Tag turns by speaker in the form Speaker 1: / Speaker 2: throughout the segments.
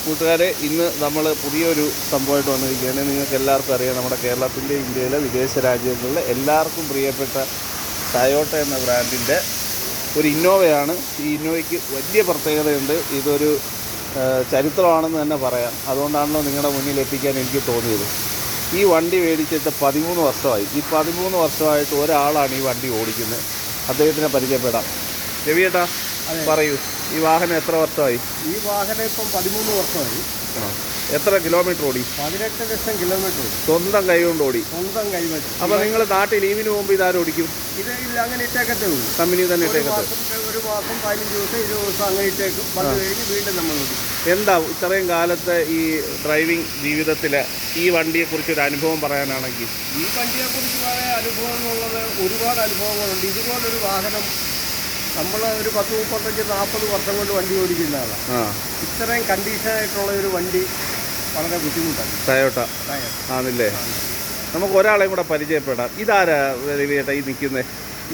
Speaker 1: കൂട്ടുകാരെ, ഇന്ന് നമ്മൾ പുതിയൊരു സംഭവമായിട്ട് വന്നിരിക്കുകയാണ്. നിങ്ങൾക്ക് എല്ലാവർക്കും അറിയാം, നമ്മുടെ കേരളത്തിൻ്റെ, ഇന്ത്യയിലെ, വിദേശ രാജ്യങ്ങളിലെ എല്ലാവർക്കും പ്രിയപ്പെട്ട ടയോട്ട എന്ന ബ്രാൻഡിൻ്റെ ഒരു ഇന്നോവയാണ്. ഈ ഇന്നോവയ്ക്ക് വലിയ പ്രത്യേകതയുണ്ട്. ഇതൊരു ചരിത്രമാണെന്ന് തന്നെ പറയാം. അതുകൊണ്ടാണല്ലോ നിങ്ങളുടെ മുന്നിൽ എത്തിക്കാൻ എനിക്ക് തോന്നിയത്. ഈ വണ്ടി മേടിച്ചിട്ട് 13 വർഷമായി. ഈ 13 വർഷമായിട്ട് ഒരാളാണ് ഈ വണ്ടി ഓടിക്കുന്നത്. അദ്ദേഹത്തിനെ പരിചയപ്പെടാം. രവിയേട്ടാ, പറയൂ, ഈ വാഹനം എത്ര വർഷമായി?
Speaker 2: ഈ വാഹനം ഇപ്പം 13 വർഷമായി.
Speaker 1: എത്ര കിലോമീറ്റർ ഓടി?
Speaker 2: 18 ലക്ഷം കിലോമീറ്റർ ഓടി.
Speaker 1: സ്വന്തം കൈ കൊണ്ട് ഓടി?
Speaker 2: സ്വന്തം കൈ വെച്ച്.
Speaker 1: അപ്പോൾ നിങ്ങൾ നാട്ടിൽ ലീവിന് പോകുമ്പോൾ ഇതാരും ഓടിക്കും?
Speaker 2: ഇത് ഇല്ല, അങ്ങനെ ഇട്ടേക്കത്തേ ഉള്ളൂ.
Speaker 1: കമ്പനി തന്നെ ഇട്ടേക്കത്തെ?
Speaker 2: ഒരു മാസം 15 ദിവസം 20 ദിവസം അങ്ങനെ ഇട്ടേക്കും. വന്നു കഴിഞ്ഞ് വീണ്ടും നമ്മൾ ഓടിക്കും.
Speaker 1: എന്താ ഇത്രയും കാലത്തെ ഈ ഡ്രൈവിംഗ് ജീവിതത്തിൽ ഈ വണ്ടിയെക്കുറിച്ചൊരു അനുഭവം പറയാനാണെങ്കിൽ?
Speaker 2: ഈ വണ്ടിയെക്കുറിച്ച് പറയാൻ അനുഭവം എന്നുള്ളത് ഒരുപാട് അനുഭവങ്ങളുണ്ട്. ഇതുപോലൊരു വാഹനം നമ്മൾ ഒരു 10, 35, 40 വർഷം കൊണ്ട് വണ്ടി ഓടിക്കുന്ന ആളാണ്. ഇത്രയും കണ്ടീഷനായിട്ടുള്ള ഒരു വണ്ടി വളരെ ബുദ്ധിമുട്ടാണ്.
Speaker 1: ടയോട്ട ആണല്ലേ? നമുക്ക് ഒരാളെയും കൂടെ പരിചയപ്പെടാം. ഇതാരാ രവിയേട്ടാ ഈ നിൽക്കുന്നത്?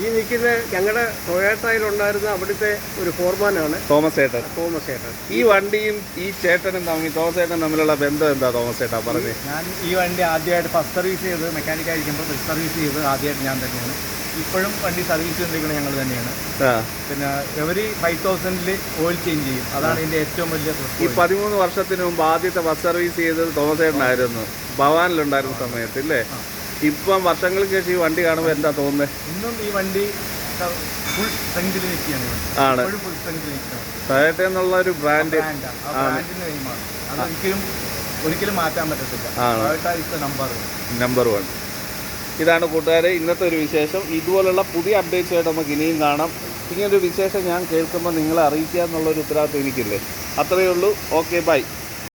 Speaker 2: ഈ നിൽക്കുന്നത് ഞങ്ങളുടെ ടൊയോട്ടയിലുണ്ടായിരുന്ന അവിടുത്തെ ഒരു ഫോർമാനാണ്, തോമസ് ചേട്ടൻ.
Speaker 1: ഈ വണ്ടിയും ഈ ചേട്ടനും തോമസ് ചേട്ടനും തമ്മിലുള്ള ബന്ധം എന്താ തോമസ് ചേട്ടാ പറഞ്ഞേ?
Speaker 2: ഞാൻ ഈ വണ്ടി ആദ്യമായിട്ട് ഫസ്റ്റ് സർവീസ് ചെയ്ത് മെക്കാനിക്കായിരിക്കുമ്പോൾ സർവീസ് ചെയ്ത് ആദ്യമായിട്ട് ഞാൻ തന്നെയാണ്. ഇപ്പോഴും വണ്ടി സർവീസ് ചെയ്തിരിക്കുന്നത് ഞങ്ങൾ തന്നെയാണ്. പിന്നെ എവരി 5000 ഓയിൽ ചേഞ്ച് ചെയ്യും. അതാണ് ഇതിൻ്റെ ഏറ്റവും വലിയ പ്രശ്നം.
Speaker 1: ഈ 13 വർഷത്തിന് മുമ്പ് ആദ്യത്തെ ബസ് സർവീസ് ചെയ്തത് തോമസ് ചേട്ടനായിരുന്നു, ഭവാനിലുണ്ടായിരുന്ന സമയത്ത് ഇല്ലേ? ഇപ്പം വർഷങ്ങൾക്ക് ശേഷം ഈ വണ്ടി കാണുമ്പോൾ എന്താ തോന്നുന്നത്?
Speaker 2: ഇന്നും ഈ വണ്ടി ഫുൾ സ്ട്രെങ്തിൽ നിൽക്കുകയാണ്. ഫുൾ സ്ട്രെങ്തിൽ നിൽക്കുകയാണ്.
Speaker 1: ടയോട്ട എന്നുള്ള ഒരു ബ്രാൻഡ്
Speaker 2: ബ്രാൻഡിൻ്റെ നെയിമാണ്. അത് ഒരിക്കലും മാറ്റാൻ പറ്റത്തില്ല. Toyota is number 1.
Speaker 1: ഇതാണ് കൂട്ടുകാരെ ഇന്നത്തെ ഒരു വിശേഷം. ഇതുപോലുള്ള പുതിയ അപ്ഡേറ്റ്സുമായിട്ട് നമുക്ക് ഇനിയും കാണാം. ഇങ്ങനൊരു വിശേഷം ഞാൻ കേൾക്കുമ്പോൾ നിങ്ങളെ അറിയിക്കുക എന്നുള്ളൊരു ഉത്തരവാദിത്വം എനിക്കില്ലേ? അത്രയേ ഉള്ളൂ. Okay, by.